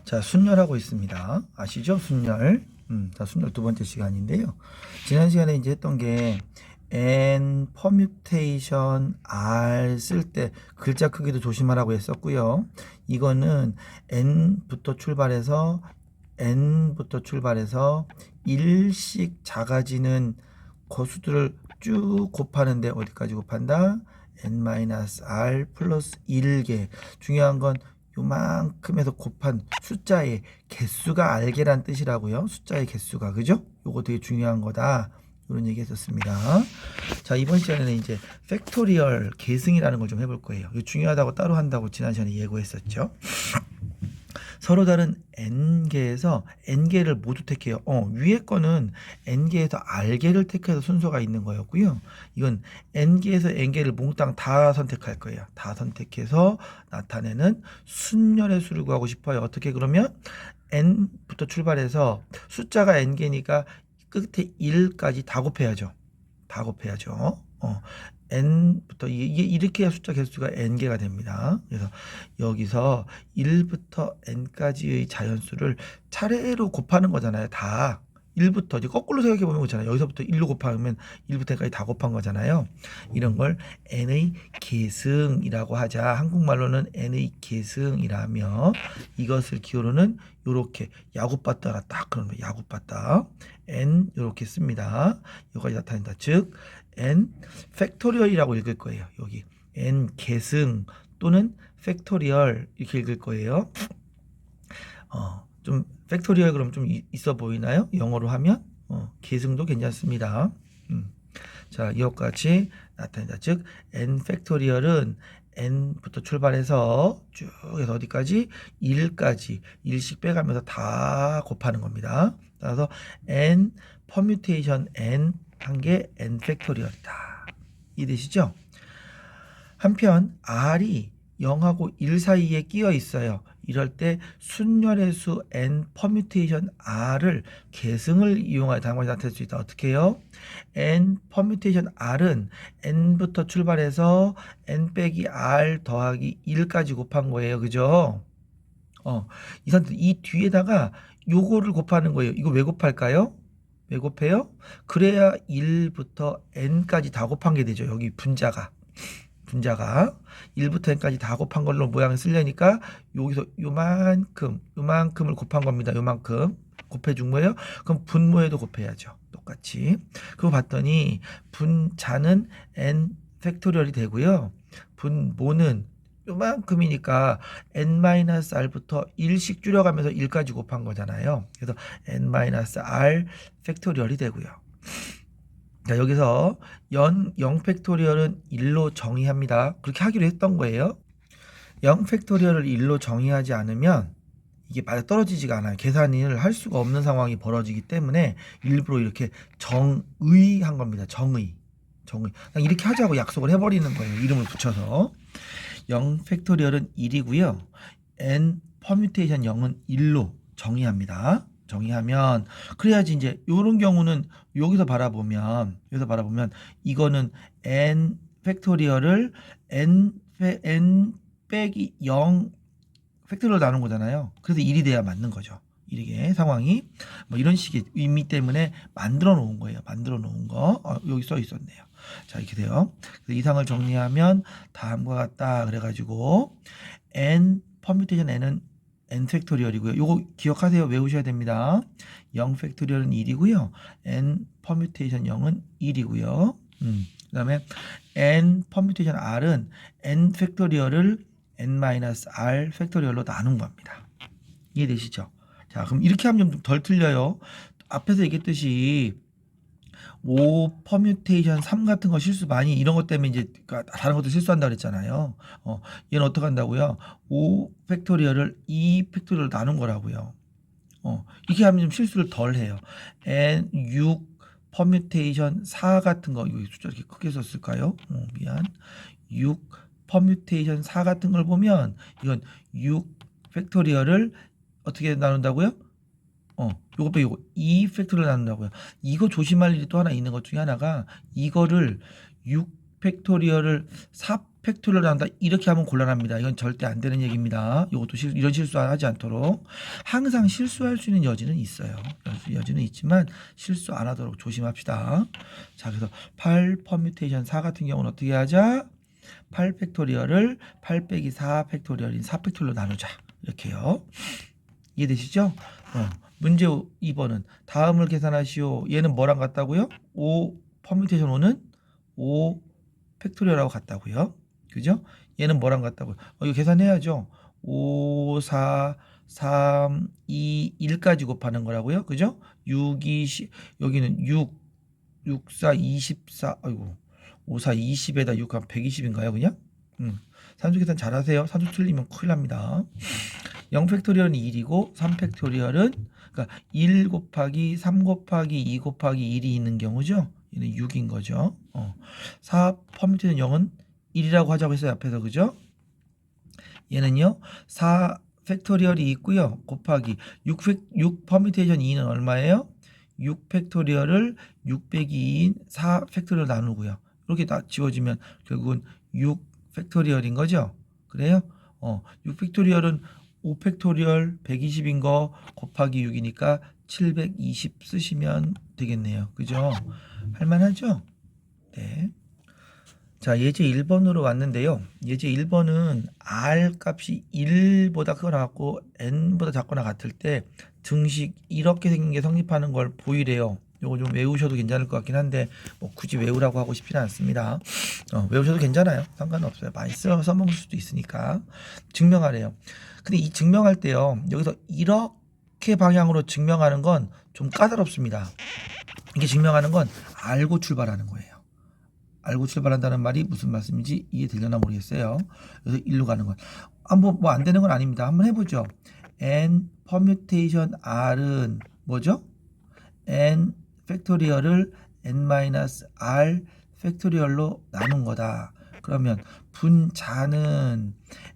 자, 순열하고 있습니다. 아시죠? 순열. 자, 순열 두 번째 시간인데요. 지난 시간에 이제 했던 게 n 퍼뮤테이션 r 쓸 때 글자 크기도 조심하라고 했었고요. 이거는 n부터 출발해서 1씩 작아지는 거수들을 쭉 곱하는데 어디까지 곱한다? n-r 플러스 1개. 중요한 건 요만큼에서 곱한 숫자의 개수가 알게란 뜻이라고요. 숫자의 개수가, 그죠? 요거 되게 중요한 거다. 이런 얘기 했었습니다. 자, 이번 시간에는 이제 팩토리얼 계승이라는 걸 좀 해볼 거예요. 이거 중요하다고 따로 한다고 지난 시간에 예고했었죠. 서로 다른 n개에서 n개를 모두 택해요. 위에 거는 n개에서 r개를 택해서 순서가 있는 거였고요. 이건 n개에서 n개를 몽땅 다 선택할 거예요. 다 선택해서 나타내는 순열의 수를 구하고 싶어요. 어떻게 그러면 n부터 출발해서 숫자가 n개니까 끝에 1까지 다 곱해야죠. 다 곱해야죠. n부터 이게 이렇게 해야 숫자 개수가 n개가 됩니다. 그래서 여기서 1부터 n까지의 자연수를 차례로 곱하는 거잖아요. 다 1부터 이제 거꾸로 생각해 보면 그렇잖아요. 여기서부터 1로 곱하면 1부터 n까지 다 곱한 거잖아요. 이런 걸 n의 계승이라고 하자. 한국말로는 n의 계승이라며 이것을 기호로는 요렇게 야구바따가 딱 그런 거예요. 야구바따 n 요렇게 씁니다. 여기까지 나타낸다. 즉 n 팩토리얼이라고 읽을 거예요. 여기 n 계승 또는 팩토리얼 이렇게 읽을 거예요. 좀 팩토리얼 그럼 좀 있어 보이나요? 영어로 하면 계승도 괜찮습니다. 자, 이것같이 나타낸다. 즉 n 팩토리얼은 n부터 출발해서 쭉 해서 어디까지? 1까지 1씩 빼가면서 다 곱하는 겁니다. 따라서 n 퍼뮤테이션 n 한 개 n 팩토리얼이다. 이해되시죠? 한편 r이 0하고 1 사이에 끼어 있어요. 이럴 때 순열의 수 n 퍼뮤테이션 r을 계승을 이용하여 다음과 나타낼 수 있다. 어떻게 해요? n 퍼뮤테이션 r은 n부터 출발해서 n 빼기 r 더하기 1까지 곱한 거예요. 그죠? 이 상태 이 뒤에다가 요거를 곱하는 거예요. 이거 왜 곱할까요? 왜 곱해요? 그래야 1부터 n까지 다 곱한 게 되죠. 여기 분자가 1부터 n까지 다 곱한 걸로 모양을 쓰려니까 여기서 요만큼을 곱한 겁니다. 요만큼 곱해준 거예요. 그럼 분모에도 곱해야죠. 똑같이. 그거 봤더니 분자는 n 팩토리얼이 되고요. 분모는 요만큼이니까 n-r부터 1씩 줄여가면서 1까지 곱한 거잖아요. 그래서 n-r 팩토리얼이 되고요. 자, 여기서 0 팩토리얼은 1로 정의합니다. 그렇게 하기로 했던 거예요. 0 팩토리얼을 1로 정의하지 않으면 이게 맞아 떨어지지가 않아요. 계산을 할 수가 없는 상황이 벌어지기 때문에 일부러 이렇게 정의한 겁니다. 정의. 그냥 이렇게 하자고 약속을 해버리는 거예요. 이름을 붙여서. 0 팩토리얼은 1이고요. n 퍼뮤테이션 0은 1로 정의합니다. 정의하면 그래야지 이제 요런 경우는 여기서 바라보면 이거는 n 팩토리얼을 n 빼기 0 팩토리얼 나눈 거잖아요. 그래서 1이 돼야 맞는 거죠. 이게 상황이 뭐 이런 식의 의미 때문에 만들어 놓은 거예요. 만들어 놓은 거 여기 써 있었네요. 자, 이렇게 돼요. 그래서 이상을 정리하면 다음과 같다. 그래가지고 n 퍼뮤테이션 n은 n 팩토리얼이고요. 요거 기억하세요. 외우셔야 됩니다. 0 팩토리얼은 1이고요. n 퍼뮤테이션 0은 1이고요. 그 다음에 n 퍼뮤테이션 r은 n 팩토리얼을 n-r 팩토리얼로 나눈 겁니다. 이해되시죠? 자, 그럼 이렇게 하면 좀 덜 틀려요. 앞에서 얘기했듯이 5 퍼뮤테이션 3 같은 거 실수 많이 이런 것 때문에 이제 다른 것도 실수한다 그랬잖아요. 얘는 어떻게 한다고요? 5 팩토리얼을 2 팩토리얼로 나눈 거라고요. 이렇게 하면 좀 실수를 덜 해요. n 6 퍼뮤테이션 4 같은 거 이거 숫자 이렇게 크게 썼을까요? 미안. 6 퍼뮤테이션 4 같은 걸 보면 이건 6 팩토리얼을 어떻게 나눈다고요? 요거 빼 요거 2 팩토리얼 나눈다고요. 이거 조심할 일이 또 하나 있는 것 중에 하나가 이거를 6 팩토리얼을 4 팩토리얼로 한다. 이렇게 하면 곤란합니다. 이건 절대 안 되는 얘기입니다. 이것도 이런 실수하지 않도록 항상 실수할 수 있는 여지는 있어요. 여지는 있지만 실수 안 하도록 조심합시다. 자, 그래서 8 퍼뮤테이션 4 같은 경우는 어떻게 하자? 8 팩토리얼을 8 빼기 4 팩토리얼인 4 팩토리얼로 나누자. 이렇게요. 이해되시죠? 문제 2번은 다음을 계산하시오. 얘는 뭐랑 같다고요? 5 퍼뮤테이션 5는 5 팩토리얼하고 같다고요. 그죠? 얘는 뭐랑 같다고요? 이거 계산해야죠. 5, 4, 3, 2, 1까지 곱하는 거라고요. 그죠? 6, 2, 10, 여기는 6, 6, 4, 24, 아이고, 5, 4, 20에다 6 하면 120인가요, 그냥? 산수 계산 잘하세요. 산수 틀리면 큰일 납니다. 0 팩토리얼은 1이고 3 팩토리얼은 그러니까 1 곱하기 3 곱하기 2 곱하기 1이 있는 경우죠. 얘는 6인 거죠. 4 퍼뮤테이션 0은 1이라고 하자고 했어요. 앞에서. 그죠? 얘는요. 4 팩토리얼이 있고요. 곱하기 6 퍼뮤테이션 2는 얼마예요? 6 팩토리얼을 6 빼기 2인 4 팩토리얼 나누고요. 이렇게 다 지워지면 결국은 6 팩토리얼인 거죠. 그래요? 6 팩토리얼은 5 팩토리얼 120인 거 곱하기 6이니까 720 쓰시면 되겠네요. 그죠? 할만하죠? 네. 자, 예제 1번으로 왔는데요. 예제 1번은 R 값이 1보다 크거나 같고 N보다 작거나 같을 때 등식 이렇게 생긴 게 성립하는 걸 보이래요. 요거 좀 외우셔도 괜찮을 것 같긴 한데 뭐 굳이 외우라고 하고 싶지는 않습니다. 외우셔도 괜찮아요. 상관없어요. 많이 써먹을 수도 있으니까. 증명하래요. 근데 이 증명할 때요. 여기서 이렇게 방향으로 증명하는 건 좀 까다롭습니다. 이게 증명하는 건 알고 출발하는 거예요. 알고 출발한다는 말이 무슨 말씀인지 이해되려나 모르겠어요. 그래서 일로 가는 건 한번 뭐 안 되는 건 아닙니다. 한번 해보죠. n 퍼뮤테이션 r은 뭐죠? n 팩토리얼을 n-r 팩토리얼로 나눈 거다. 그러면 분자는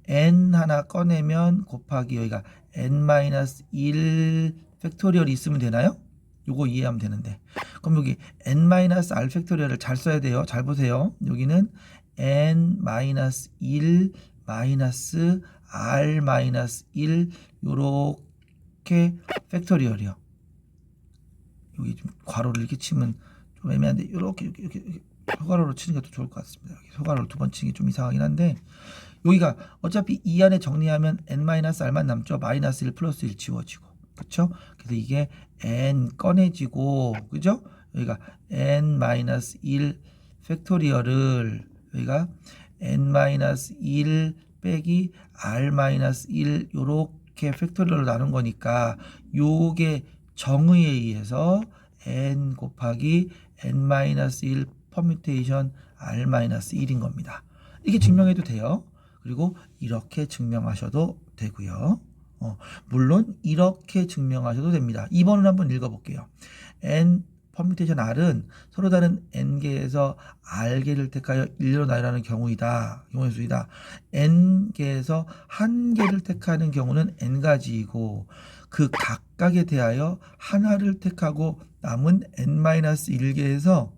n 하나 꺼내면 곱하기 여기가 n-1 팩토리얼이 있으면 되나요? 요거 이해하면 되는데 그럼 여기 n-r 팩토리얼을 잘 써야 돼요. 잘 보세요. 여기는 n-1 마이너스 r-1 요렇게 팩토리얼이요. 여기 좀 괄호를 이렇게 치면 좀 애매한데 이렇게 소괄호로 치는 게 더 좋을 것 같습니다. 여기 소괄호를 두 번 치는 게 좀 이상하긴 한데 여기가 어차피 이 안에 정리하면 n-r만 남죠. 마이너스 1 플러스 1 지워지고 그쵸? 그래서 이게 n 꺼내지고 그죠? 여기가 n-1 팩토리얼을 여기가 n-1 빼기 r-1 요렇게 팩토리얼로 나눈 거니까 요게 정의에 의해서 n 곱하기 n-1 퍼뮤테이션 r-1인 겁니다. 이렇게 증명해도 돼요. 그리고 이렇게 증명하셔도 되고요. 물론 이렇게 증명하셔도 됩니다. 2번을 한번 읽어볼게요. n 퍼뮤테이션 r은 서로 다른 n개에서 r개를 택하여 1로 나열하는 경우의 수이다. n개에서 한 개를 택하는 경우는 n가지이고 그 각각에 대하여 하나를 택하고 남은 n-1개에서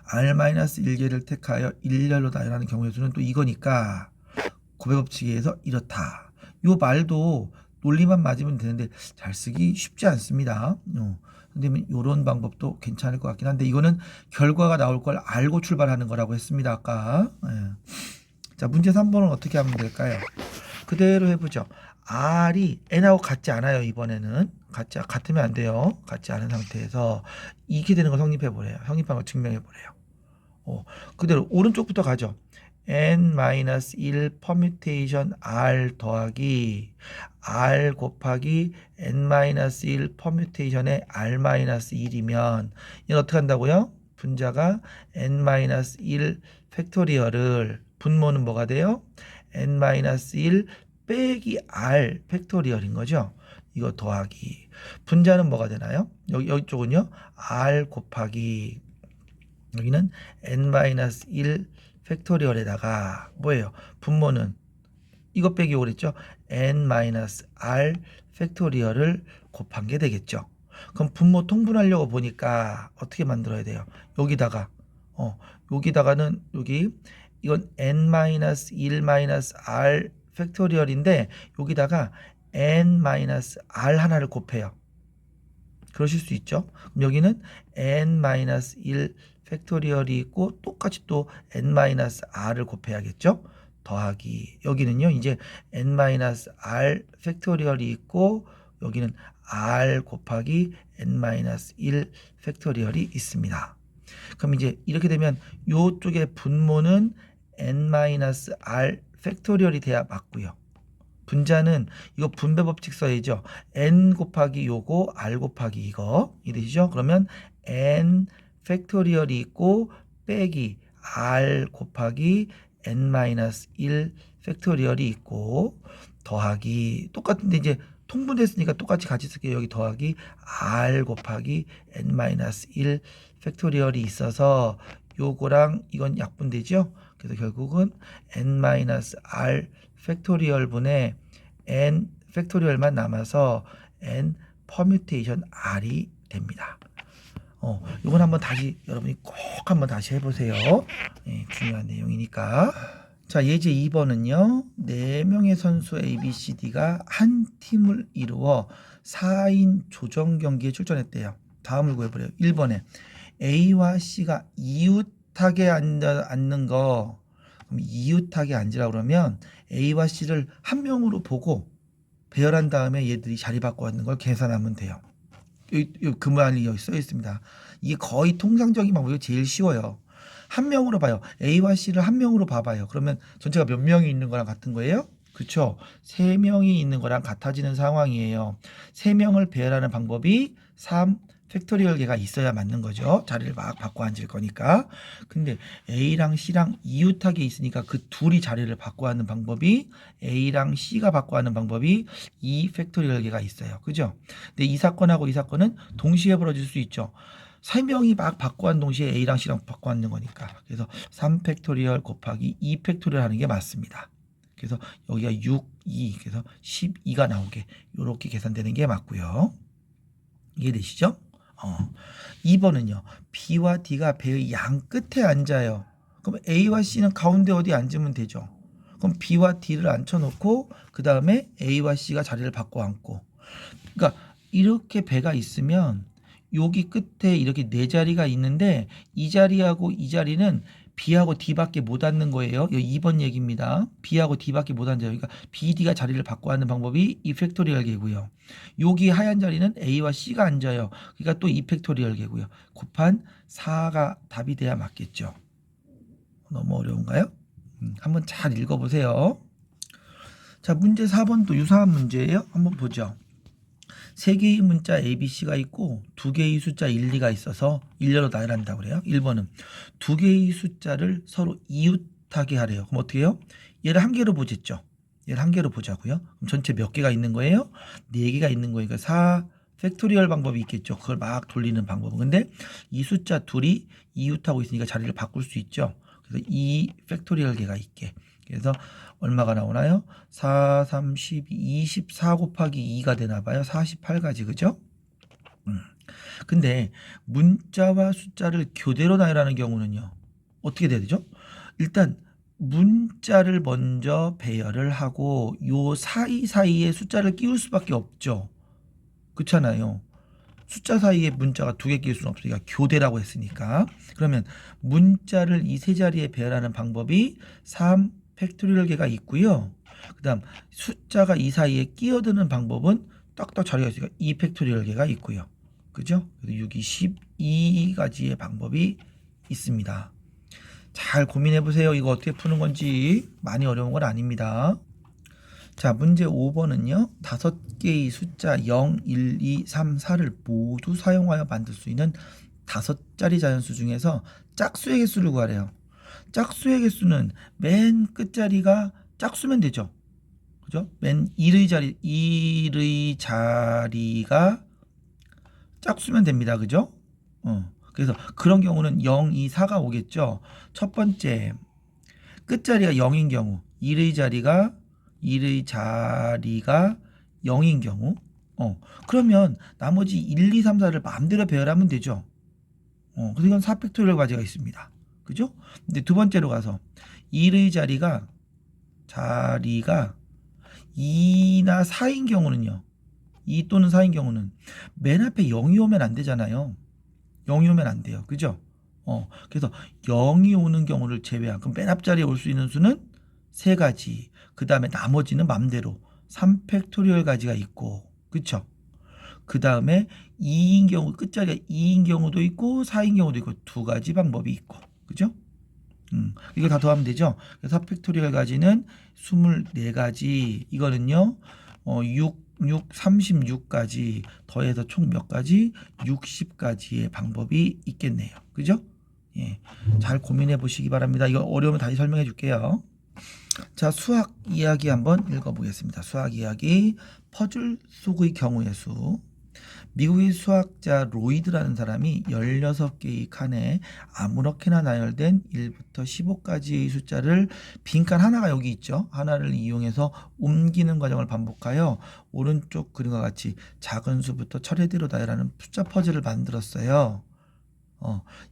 r-1개를 택하여 1열로 나열하는 경우의 수는 또 이거니까 고배법칙에 의해서 이렇다. 요 말도 논리만 맞으면 되는데 잘 쓰기 쉽지 않습니다. 근데 이런 방법도 괜찮을 것 같긴 한데 이거는 결과가 나올 걸 알고 출발하는 거라고 했습니다. 아까. 자, 문제 3번은 어떻게 하면 될까요? 그대로 해보죠. R이 N하고 같지 않아요. 이번에는 같으면 안 돼요. 같지 않은 상태에서 이렇게 되는 걸 성립해보래요. 성립한 걸 증명해보래요. 그대로 오른쪽부터 가죠. n-1 퍼뮤테이션 r 더하기 r 곱하기 n-1 퍼뮤테이션의 r-1이면 이건 어떻게 한다고요? 분자가 n-1 팩토리얼을 분모는 뭐가 돼요? n-1 빼기 r 팩토리얼인 거죠. 이거 더하기 분자는 뭐가 되나요? 여기 쪽은요 r 곱하기 여기는 n-1 팩토리얼에다가 뭐예요? 분모는 이것 빼기 오랬죠? n-r 팩토리얼을 곱한 게 되겠죠. 그럼 분모 통분하려고 보니까 어떻게 만들어야 돼요? 여기다가 여기다가는 여기 이건 n-1-r 팩토리얼인데 여기다가 n-r 하나를 곱해요. 그러실 수 있죠. 그럼 여기는 n-1 팩토리얼이 있고 똑같이 또 n-r을 곱해야겠죠. 더하기 여기는요 이제 n-r 팩토리얼이 있고 여기는 r 곱하기 n-1 팩토리얼이 있습니다. 그럼 이제 이렇게 되면 이쪽의 분모는 n-r 팩토리얼이 돼야 맞고요. 분자는 이거 분배 법칙 써야죠. n 곱하기 요거 r 곱하기 이거 이되시죠? 그러면 n 팩토리얼이 있고 빼기 r 곱하기 n-1 팩토리얼이 있고 더하기 똑같은데 이제 통분됐으니까 똑같이 같이 쓸게요. 여기 더하기 r 곱하기 n-1 팩토리얼이 있어서 요거랑 이건 약분되죠. 그래서 결국은 n-r 팩토리얼 분의 n 팩토리얼만 남아서 n 퍼뮤테이션 r이 됩니다. 이건 한번 다시 여러분이 꼭 한번 다시 해보세요. 네, 중요한 내용이니까. 자, 예제 2번은요. 4명의 선수 ABCD가 한 팀을 이루어 4인 조정 경기에 출전했대요. 다음을 구해보래요. 1번에 A와 C가 이웃하게 앉는 거. 그럼 이웃하게 앉으라고 그러면 A와 C를 한 명으로 보고 배열한 다음에 얘들이 자리 바꿔 앉는 걸 계산하면 돼요. 그 말이 여기 써 있습니다. 이게 거의 통상적인 방법이 제일 쉬워요. 한 명으로 봐요. A와 C를 한 명으로 봐봐요. 그러면 전체가 몇 명이 있는 거랑 같은 거예요? 그렇죠. 3명이 있는 거랑 같아지는 상황이에요. 3명을 배열하는 방법이 3 팩토리얼 계가 있어야 맞는 거죠. 자리를 막 바꿔 앉을 거니까. 근데 A랑 C랑 이웃하게 있으니까 그 둘이 자리를 바꿔 앉는 방법이 A랑 C가 바꿔 앉는 방법이 2 팩토리얼 계가 있어요. 그죠? 근데 이 사건하고 이 사건은 동시에 벌어질 수 있죠. 3명이 막 바꿔 앉는 동시에 A랑 C랑 바꿔 앉는 거니까. 그래서 3 팩토리얼 곱하기 2 팩토리얼 하는 게 맞습니다. 그래서 여기가 6, 2, 그래서 12가 나오게 이렇게 계산되는 게 맞고요. 이해되시죠? 2번은요. B와 D가 배의 양 끝에 앉아요. 그럼 A와 C는 가운데 어디 앉으면 되죠. 그럼 B와 D를 앉혀놓고 그 다음에 A와 C가 자리를 바꿔 앉고. 그러니까 이렇게 배가 있으면 여기 끝에 이렇게 4자리가 있는데 이 자리하고 이 자리는 B하고 D밖에 못 앉는 거예요. 여기 2번 얘기입니다. B하고 D밖에 못 앉아요. 그러니까 B, D가 자리를 바꿔 앉는 방법이 2 팩토리얼 계고요. 여기 하얀 자리는 A와 C가 앉아요. 그러니까 또 2 팩토리얼 계고요. 곱한 4가 답이 돼야 맞겠죠. 너무 어려운가요? 한번 잘 읽어보세요. 자, 문제 4번도 유사한 문제예요. 한번 보죠. 3개의 문자 ABC가 있고 2개의 숫자 1, 2가 있어서 일렬로 나열한다고 그래요. 1번은 2개의 숫자를 서로 이웃하게 하래요. 그럼 어떻게 해요? 얘를 한 개로 보겠죠. 얘를 한 개로 보자고요. 그럼 전체 몇 개가 있는 거예요? 4개가 있는 거니까 4 팩토리얼 방법이 있겠죠. 그걸 막 돌리는 방법은. 근데 이 숫자 둘이 이웃하고 있으니까 자리를 바꿀 수 있죠. 그래서 2 팩토리얼 계가 있게. 그래서 얼마가 나오나요? 4, 30, 24 곱하기 2가 되나봐요. 48가지, 그죠? 근데 문자와 숫자를 교대로 나열하는 경우는요. 어떻게 돼야 되죠? 일단 문자를 먼저 배열을 하고 요 사이사이에 숫자를 끼울 수밖에 없죠. 그렇잖아요. 숫자 사이에 문자가 2개 끼울 수는 없으니까 교대라고 했으니까. 그러면 문자를 이 세 자리에 배열하는 방법이 3 팩토리얼 계가 있고요. 그 다음 숫자가 이 사이에 끼어드는 방법은 딱딱 자리가 있으니까 2 팩토리얼 계가 있고요. 그죠? 6이 12가지의 방법이 있습니다. 잘 고민해 보세요. 이거 어떻게 푸는 건지. 많이 어려운 건 아닙니다. 자, 문제 5번은요. 5개의 숫자 0, 1, 2, 3, 4를 모두 사용하여 만들 수 있는 5자리 자연수 중에서 짝수의 개수를 구하래요. 짝수의 개수는 맨 끝자리가 짝수면 되죠. 그죠? 맨 1의 자리가 짝수면 됩니다. 그죠? 그래서 그런 경우는 0, 2, 4가 오겠죠. 첫 번째, 끝자리가 0인 경우, 1의 자리가 0인 경우, 그러면 나머지 1, 2, 3, 4를 마음대로 배열하면 되죠. 그래서 이건 4팩토리얼 과제가 있습니다. 그죠? 근데 두 번째로 가서 1의 자리가 2나 4인 경우는요. 2 또는 4인 경우는 맨 앞에 0이 오면 안 되잖아요. 0이 오면 안 돼요. 그죠? 그래서 0이 오는 경우를 제외한 그럼 맨 앞자리에 올 수 있는 수는 3가지. 그 다음에 나머지는 맘대로 3팩토리얼 가지가 있고, 그쵸? 그 다음에 2인 경우, 끝자리가 2인 경우도 있고 4인 경우도 있고 2가지 방법이 있고, 그죠? 이거 다 더하면 되죠? 그래서 4팩토리얼 가지는 24가지. 이거는요, 36가지 더해서 총 몇 가지? 60가지의 방법이 있겠네요. 그죠? 예. 잘 고민해 보시기 바랍니다. 이거 어려우면 다시 설명해 줄게요. 자, 수학 이야기 한번 읽어보겠습니다. 수학 이야기. 퍼즐 속의 경우의 수. 미국의 수학자 로이드라는 사람이 16개의 칸에 아무렇게나 나열된 1부터 15까지의 숫자를 빈칸 하나가 여기 있죠. 하나를 이용해서 옮기는 과정을 반복하여 오른쪽 그림과 같이 작은 수부터 차례대로 나열하는 숫자 퍼즐을 만들었어요.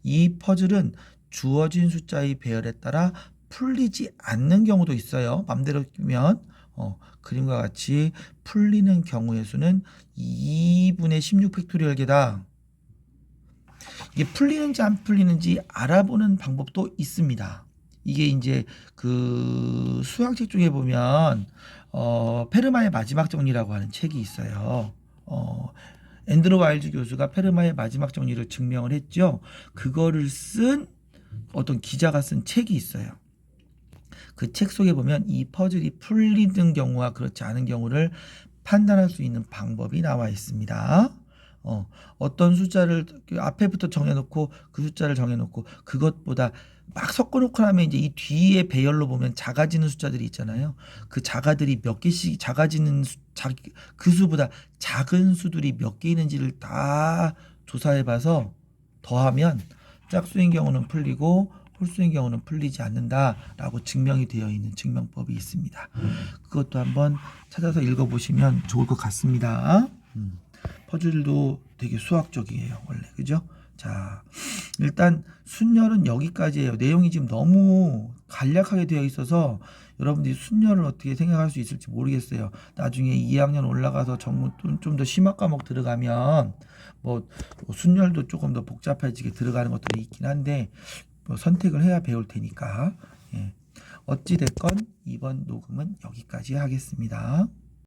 이 퍼즐은 주어진 숫자의 배열에 따라 풀리지 않는 경우도 있어요. 맘대로 끼면 그림과 같이 풀리는 경우의 수는 2분의 16 팩토리얼 개다. 이게 풀리는지 안 풀리는지 알아보는 방법도 있습니다. 이게 이제 그 수학책 중에 보면 페르마의 마지막 정리라고 하는 책이 있어요. 앤드루 와일즈 교수가 페르마의 마지막 정리를 증명을 했죠. 그거를 쓴 어떤 기자가 쓴 책이 있어요. 그 책 속에 보면 이 퍼즐이 풀리는 경우와 그렇지 않은 경우를 판단할 수 있는 방법이 나와 있습니다. 어떤 숫자를 앞에부터 정해놓고 그 숫자를 정해놓고 그것보다 막 섞어놓고 나면 이제 이 뒤에 배열로 보면 작아지는 숫자들이 있잖아요. 그 자가들이 몇 개씩 작아지는 그 수보다 작은 수들이 몇 개 있는지를 다 조사해봐서 더하면 짝수인 경우는 풀리고 홀수인 경우는 풀리지 않는다라고 증명이 되어 있는 증명법이 있습니다. 그것도 한번 찾아서 읽어보시면 좋을 것 같습니다. 퍼즐도 되게 수학적이에요, 원래. 그죠? 자, 일단 순열은 여기까지예요. 내용이 지금 너무 간략하게 되어 있어서 여러분들이 순열을 어떻게 생각할 수 있을지 모르겠어요. 나중에 2학년 올라가서 좀 더 심화 과목 들어가면 뭐 순열도 조금 더 복잡해지게 들어가는 것들이 있긴 한데 뭐 선택을 해야 배울 테니까. 예. 어찌됐건 이번 녹음은 여기까지 하겠습니다.